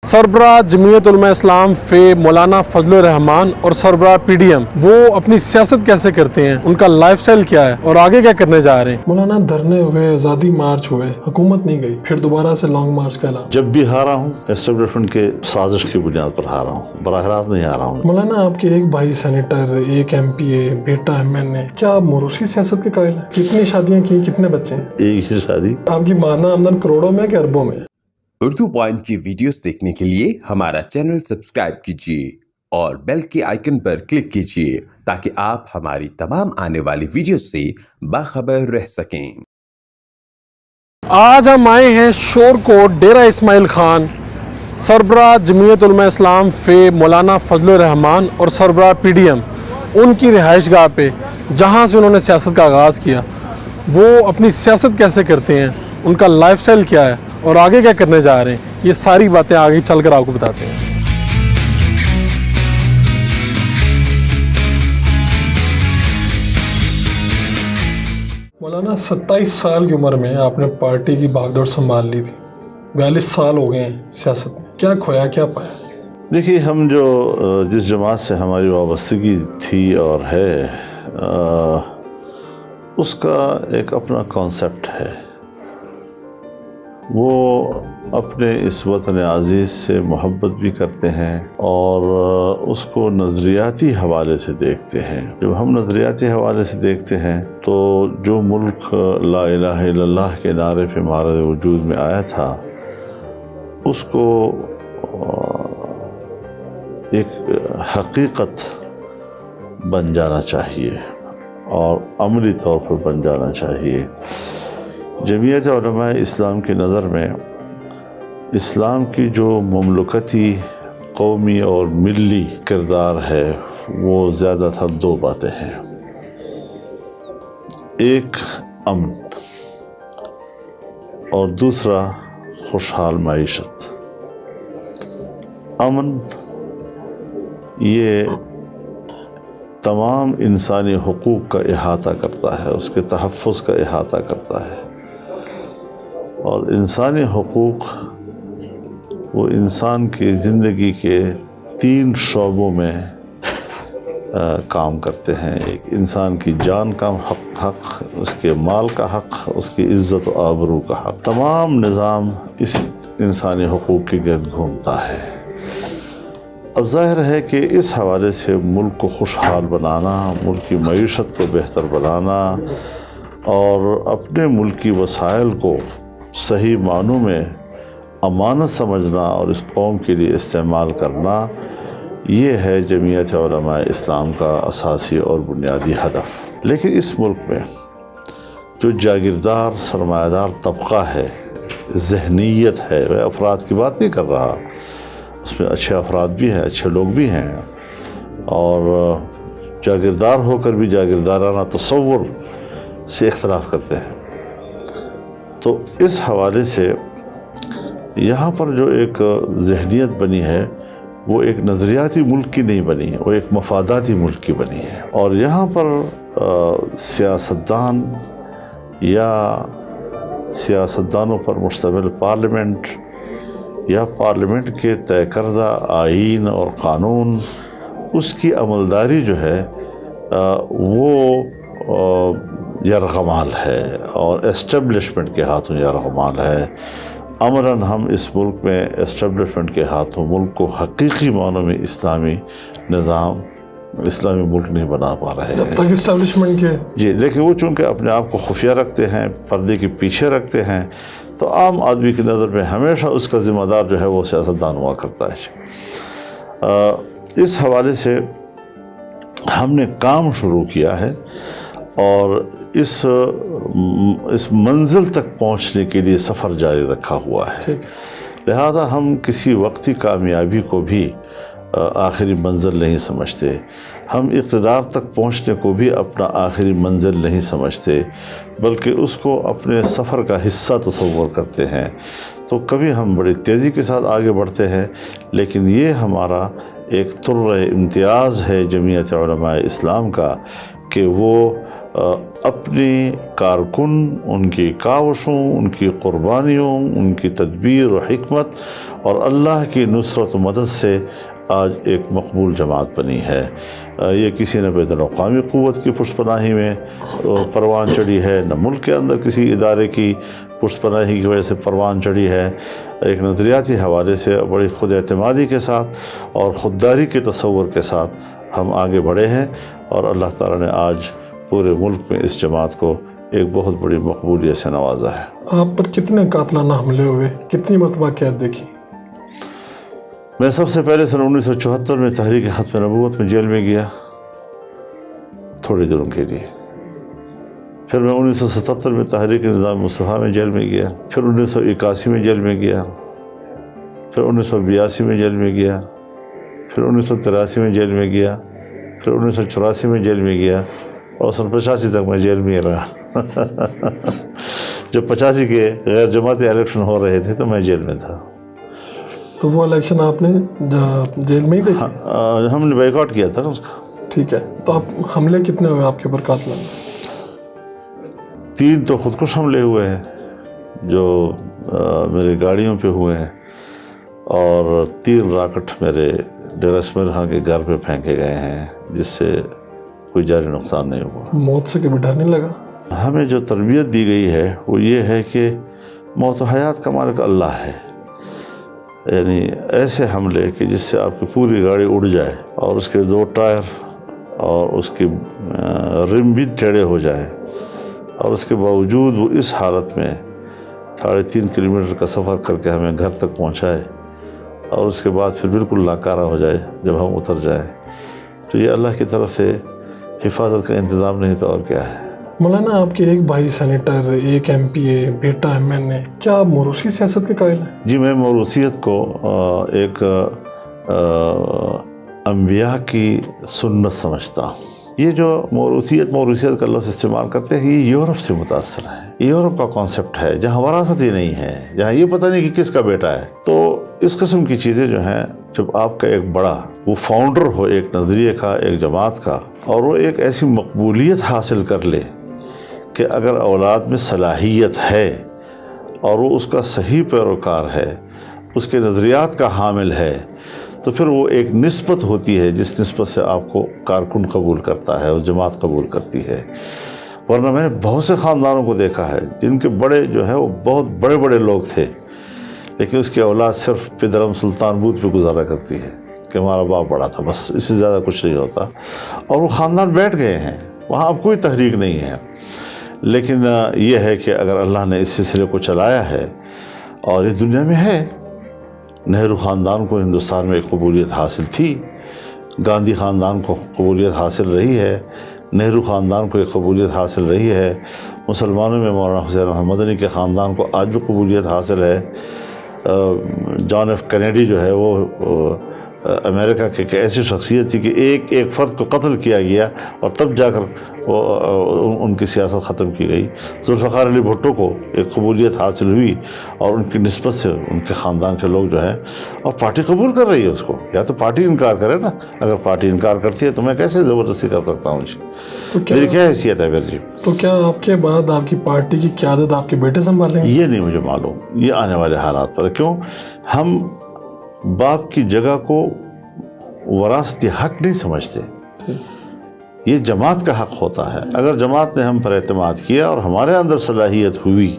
سربراہ جمعیت علماء اسلام فے مولانا فضل الرحمان اور سربراہ پی ڈی ایم وہ اپنی سیاست کیسے کرتے ہیں، ان کا لائف سٹائل کیا ہے اور آگے کیا کرنے جا رہے ہیں۔ مولانا دھرنے ہوئے، آزادی مارچ ہوئے، حکومت نہیں گئی، پھر دوبارہ سے لانگ مارچ کا اعلان۔ جب بھی ہارا ہوں اسٹیبلشمنٹ کے سازش کی بنیاد پر ہارا ہوں، براہ راست نہیں ہارا ہوں۔ مولانا آپ کے ایک بھائی سینیٹر، ایک ایم پی اے، بیٹا ایم این اے، کیا آپ موروثی سیاست کے قائل ہیں؟ کتنی شادیاں کی، کتنے بچے ہیں؟ ایک ہی شادی۔ آپ کی ماہانہ آمدن کروڑوں میں کہ اربوں میں؟ اردو پوائنٹ کی ویڈیوز دیکھنے کے لیے ہمارا چینل سبسکرائب کیجیے اور بیل کے آئیکن پر کلک کیجیے تاکہ آپ ہماری تمام آنے والی ویڈیوز سے باخبر رہ سکیں۔ آج ہم آئے ہیں شور کوٹ ڈیرہ اسماعیل خان سربراہ جمعیت علماء اسلام فے مولانا فضل الرحمان اور سربراہ پی ڈی ایم ان کی رہائش گاہ پہ، جہاں سے انہوں نے سیاست کا آغاز کیا۔ وہ اپنی سیاست کیسے کرتے ہیں، ان کا لائف سٹائل کیا ہے اور آگے کیا کرنے جا رہے ہیں، یہ ساری باتیں آگے چل کر آپ کو بتاتے ہیں۔ مولانا 27 سال کی عمر میں آپ نے پارٹی کی بھاگ دوڑ سنبھال لی تھی، 42 سال ہو گئے ہیں سیاست میں، کیا کھویا کیا پایا؟ دیکھیے، ہم جو جس جماعت سے ہماری وابستگی تھی اور ہے، اس کا ایک اپنا کانسیپٹ ہے۔ وہ اپنے اس وطن عزیز سے محبت بھی کرتے ہیں اور اس کو نظریاتی حوالے سے دیکھتے ہیں۔ جب ہم نظریاتی حوالے سے دیکھتے ہیں تو جو ملک لا الہ الا اللہ کے نعرے پہ معرض وجود میں آیا تھا، اس کو ایک حقیقت بن جانا چاہیے اور عملی طور پر بن جانا چاہیے۔ جمعیت علماء اسلام کی نظر میں اسلام کی جو مملکتی، قومی اور ملی کردار ہے، وہ زیادہ تر دو باتیں ہیں۔ ایک امن اور دوسرا خوشحال معیشت۔ امن یہ تمام انسانی حقوق کا احاطہ کرتا ہے، اس کے تحفظ کا احاطہ کرتا ہے، اور انسانی حقوق وہ انسان کی زندگی کے 3 شعبوں میں کام کرتے ہیں۔ ایک انسان کی جان کا حق، اس کے مال کا حق، اس کی عزت و آبرو کا حق۔ تمام نظام اس انسانی حقوق کے گرد گھومتا ہے۔ اب ظاہر ہے کہ اس حوالے سے ملک کو خوشحال بنانا، ملک کی معیشت کو بہتر بنانا اور اپنے ملک کی وسائل کو صحیح معنوں میں امانت سمجھنا اور اس قوم کے لیے استعمال کرنا، یہ ہے جمعیت علماء اسلام کا اساسی اور بنیادی ہدف۔ لیکن اس ملک میں جو جاگیردار سرمایہ دار طبقہ ہے، ذہنیت ہے، وہ افراد کی بات نہیں کر رہا، اس میں اچھے افراد بھی ہیں، اچھے لوگ بھی ہیں، اور جاگیردار ہو کر بھی جاگیردارانہ تصور سے اختلاف کرتے ہیں۔ تو اس حوالے سے یہاں پر جو ایک ذہنیت بنی ہے، وہ ایک نظریاتی ملک کی نہیں بنی، وہ ایک مفاداتی ملک کی بنی ہے۔ اور یہاں پر سیاستدان یا سیاستدانوں پر مشتمل پارلیمنٹ یا پارلیمنٹ کے طے کردہ آئین اور قانون، اس کی عملداری جو ہے وہ یرغمال ہے اور اسٹیبلشمنٹ کے ہاتھوں یرغمال ہے۔ امراً ہم اس ملک میں اسٹیبلشمنٹ کے ہاتھوں ملک کو حقیقی معنوں میں اسلامی نظام، اسلامی ملک نہیں بنا پا رہے ہیں۔ جب تک اسٹیبلشمنٹ کے جی، لیکن وہ چونکہ اپنے آپ کو خفیہ رکھتے ہیں، پردے کے پیچھے رکھتے ہیں، تو عام آدمی کی نظر میں ہمیشہ اس کا ذمہ دار جو ہے وہ سیاستدان ہوا کرتا ہے۔ اس حوالے سے ہم نے کام شروع کیا ہے اور اس منزل تک پہنچنے کے لیے سفر جاری رکھا ہوا ہے۔ لہذا ہم کسی وقتی کامیابی کو بھی آخری منزل نہیں سمجھتے، ہم اقتدار تک پہنچنے کو بھی اپنا آخری منزل نہیں سمجھتے، بلکہ اس کو اپنے سفر کا حصہ تصور کرتے ہیں۔ تو کبھی ہم بڑی تیزی کے ساتھ آگے بڑھتے ہیں، لیکن یہ ہمارا ایک طر امتیاز ہے جمعیت علماء اسلام کا کہ وہ اپنی کارکن، ان کی کاوشوں، ان کی قربانیوں، ان کی تدبیر و حکمت اور اللہ کی نصرت و مدد سے آج ایک مقبول جماعت بنی ہے۔ یہ کسی نہ بین الاقوامی قوت کی پشت پناہی میں پروان چڑھی ہے، نہ ملک کے اندر کسی ادارے کی پشت پناہی کی وجہ سے پروان چڑھی ہے۔ ایک نظریاتی حوالے سے بڑی خود اعتمادی کے ساتھ اور خودداری کے تصور کے ساتھ ہم آگے بڑھے ہیں، اور اللہ تعالیٰ نے آج پورے ملک میں اس جماعت کو ایک بہت بڑی مقبولیت سے نوازا ہے۔ آپ پر کتنے قاتلانہ حملے ہوئے، کتنی مرتبہ قید دیکھی؟ میں سب سے پہلے سن 1974 میں تحریک ختم نبوت میں جیل میں گیا تھوڑے دنوں کے لیے، پھر میں 1977 میں تحریک نظام مصطفیٰ میں جیل میں گیا، پھر 1981 میں جیل میں گیا، پھر 1982 میں جیل میں گیا، پھر 1983 میں جیل میں گیا، پھر 1984 میں جیل میں گیا، اور سن 85 تک میں جیل میں ہی رہا۔ جب 85 کے غیر جماعتی الیکشن ہو رہے تھے تو میں جیل میں تھا۔ تو وہ الیکشن آپ نے جیل میں ہی دیکھا؟ ہم نے بائیکاٹ کیا تھا نا اس کا۔ ٹھیک ہے، تو آپ حملے کتنے ہوئے آپ کے اوپر قاتلانہ؟ 3 تو خودکش حملے ہوئے ہیں جو میری گاڑیوں پہ ہوئے ہیں، اور 3 راکٹ میرے ڈیرہ اسماعیل خان کے گھر پہ پھینکے گئے ہیں، جس سے کوئی جانی نقصان نہیں ہوا۔ موت سے کبھی ڈر نہیں لگا؟ ہمیں جو تربیت دی گئی ہے وہ یہ ہے کہ موت و حیات کا مالک اللہ ہے، یعنی ایسے حملے کہ جس سے آپ کی پوری گاڑی اڑ جائے اور اس کے 2 ٹائر اور اس کی رم بھی ٹیڑھے ہو جائے، اور اس کے باوجود وہ اس حالت میں 3.5 کلومیٹر کا سفر کر کے ہمیں گھر تک پہنچائے، اور اس کے بعد پھر بالکل ناکارہ ہو جائے جب ہم اتر جائیں، تو یہ اللہ کی طرف سے حفاظت کا انتظام نہیں تو اور کیا ہے۔ مولانا، آپ کے ایک بھائی سینیٹر، ایک ایم پی اے، بیٹا ایم این اے، کیا آپ موروثی سیاست کے قائل ہیں؟ جی، میں موروثیت کو ایک انبیاء کی سنت سمجھتا ہوں۔ یہ جو موروثیت کا لفظ استعمال کرتے ہیں، یہ یورپ سے متاثر ہے، یہ یورپ کا کانسیپٹ ہے جہاں وراثت ہی نہیں ہے، جہاں یہ پتہ نہیں کہ کس کا بیٹا ہے۔ تو اس قسم کی چیزیں جو ہیں، جب آپ کا ایک بڑا وہ فاؤنڈر ہو ایک نظریے کا، ایک جماعت کا، اور وہ ایک ایسی مقبولیت حاصل کر لے کہ اگر اولاد میں صلاحیت ہے اور وہ اس کا صحیح پیروکار ہے، اس کے نظریات کا حامل ہے، تو پھر وہ ایک نسبت ہوتی ہے جس نسبت سے آپ کو کارکن قبول کرتا ہے اور جماعت قبول کرتی ہے۔ ورنہ میں نے بہت سے خاندانوں کو دیکھا ہے جن کے بڑے جو ہے وہ بہت بڑے بڑے لوگ تھے، لیکن اس کی اولاد صرف پدرم سلطان بود پہ گزارا کرتی ہے کہ ہمارا باپ بڑا تھا، بس اس سے زیادہ کچھ نہیں ہوتا، اور وہ خاندان بیٹھ گئے ہیں، وہاں اب کوئی تحریک نہیں ہے۔ لیکن یہ ہے کہ اگر اللہ نے اس سلسلے کو چلایا ہے، اور یہ دنیا میں ہے، نہرو خاندان کو ہندوستان میں ایک قبولیت حاصل تھی، گاندھی خاندان کو قبولیت حاصل رہی ہے، نہرو خاندان کو ایک قبولیت حاصل رہی ہے، مسلمانوں میں مولانا حسین احمد مدنی کے خاندان کو آج بھی قبولیت حاصل ہے۔ جان ایف کینیڈی جو ہے وہ امریکہ کی ایک ایسی شخصیت تھی کہ ایک فرد کو قتل کیا گیا اور تب جا کر ان کی سیاست ختم کی گئی۔ ذوالفقار علی بھٹو کو ایک قبولیت حاصل ہوئی، اور ان کی نسبت سے ان کے خاندان کے لوگ جو ہے، اور پارٹی قبول کر رہی ہے اس کو، یا تو پارٹی انکار کرے نا، اگر پارٹی انکار کرتی ہے تو میں کیسے زبردستی کر سکتا ہوں جی؟ میری کیا حیثیت ہے پھر جی؟ تو کیا آپ کے بعد آپ کی پارٹی کی قیادت آپ کے بیٹے سنبھالیں گے؟ یہ نہیں مجھے معلوم، یہ آنے والے حالات پر۔ کیوں ہم باپ کی جگہ کو وراثتی حق نہیں سمجھتے، یہ جماعت کا حق ہوتا ہے۔ اگر جماعت نے ہم پر اعتماد کیا اور ہمارے اندر صلاحیت ہوئی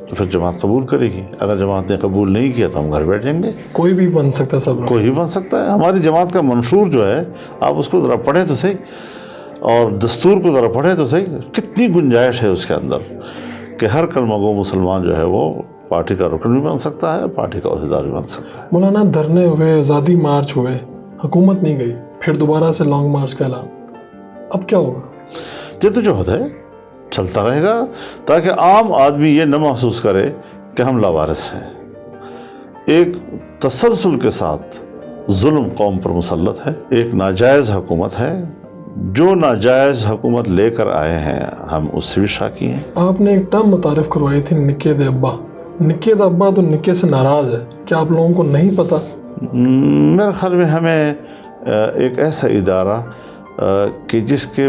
تو پھر جماعت قبول کرے گی، اگر جماعت نے قبول نہیں کیا تو ہم گھر بیٹھ جائیں گے۔ کوئی بھی بن سکتا ہے، سب کوئی بھی بن سکتا ہے۔ ہماری جماعت کا منشور جو ہے، آپ اس کو ذرا پڑھیں تو صحیح، اور دستور کو ذرا پڑھیں تو صحیح، کتنی گنجائش ہے اس کے اندر کہ ہر کلمہ گو مسلمان جو ہے وہ پارٹی کا رکن بھی بن سکتا ہے، پارٹی کا عہدیدار بھی بن سکتا ہے۔ مولانا، دھرنے ہوئے، آزادی مارچ ہوئے، حکومت نہیں گئی، پھر دوبارہ سے لانگ مارچ کا اعلان، اب کیا ہوگا؟ جدوجہد ہے، چلتا رہے گا تاکہ عام آدمی یہ نہ محسوس کرے کہ ہم لاوارث ہیں۔ ایک تسلسل کے ساتھ ظلم قوم پر مسلط ہے، ایک ناجائز حکومت ہے، جو ناجائز حکومت لے کر آئے ہیں ہم اس سے بھی شاکی ہیں۔ آپ نے ایک ٹرم متعارف کروائی تھی، نکے دے ابا۔ نکے دا ابا تو نکے سے ناراض ہے، کیا آپ لوگوں کو نہیں پتا؟ میرے خیال میں ہمیں ایک ایسا ادارہ کہ جس کے